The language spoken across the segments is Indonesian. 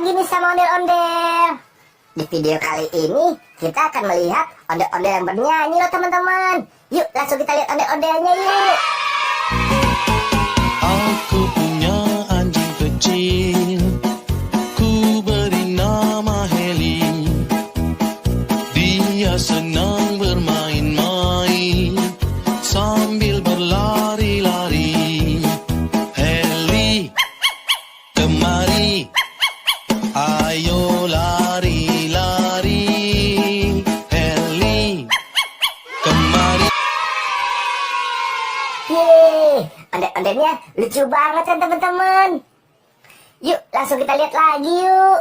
lagi nih sama ondel-ondel. Di video kali ini kita akan melihat ondel-ondel yang bernyanyi loh teman-teman. Yuk langsung kita lihat ondel-ondelnya yuk. Aku punya anjing kecil, ku beri nama Heli. Dia senang bermain-main sambil berlari-lari. Heli, kemari, ayo lari-lari. Heli, kemari. Yeay, ondel-ondelnya lucu banget kan teman-teman. Yuk langsung kita lihat lagi yuk.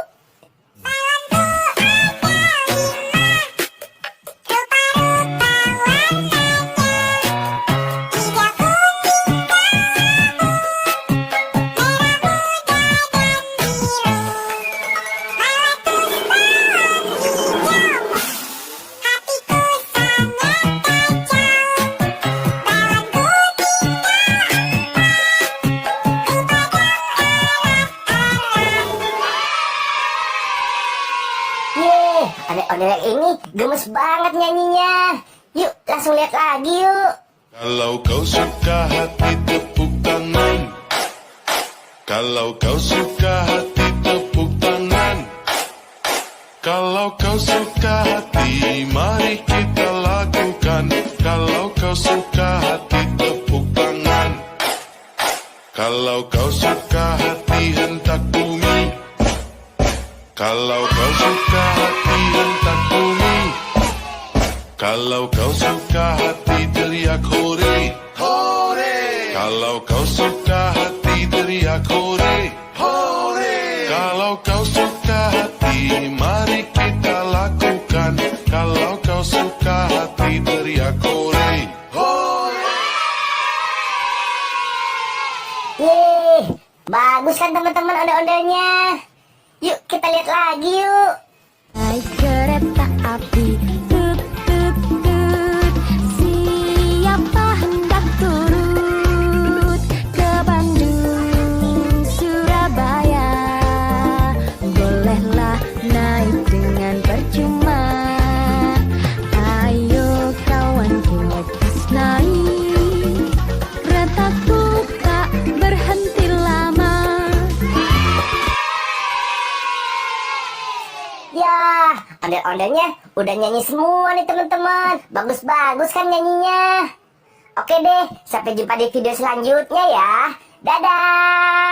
Yeay, ondel-ondel yang ini gemes banget nyanyinya. Yuk langsung lihat lagi yuk. Kalau kau suka hati tepuk tangan. Kalau kau suka hati tepuk tangan. Kalau kau suka hati mari kita lakukan. Kalau kau suka hati tepuk tangan. Kalau kau suka hati hentak bumi. Kalau kau suka hati hentak bumi. Kalau kau suka hati teriak hore, hore. Kalau kau suka hati teriak hore, hore. Kalau kau suka hati mari kita lakukan. Kalau kau suka hati teriak hore, hore. Yeay, bagus kan teman-teman ondel-ondelnya. Yuk kita lihat lagi yuk. Naik kereta api, tut tut tut. Siapa hendak turut ke Bandung, Surabaya? Bolehlah naik dengan percuma. Ayo kawanku lekas naik. Keretaku tak berhenti lama. Ya, ondel-ondelnya udah nyanyi semua nih teman-teman. Bagus-bagus kan nyanyinya. Oke deh, sampai jumpa di video selanjutnya ya. Dadah.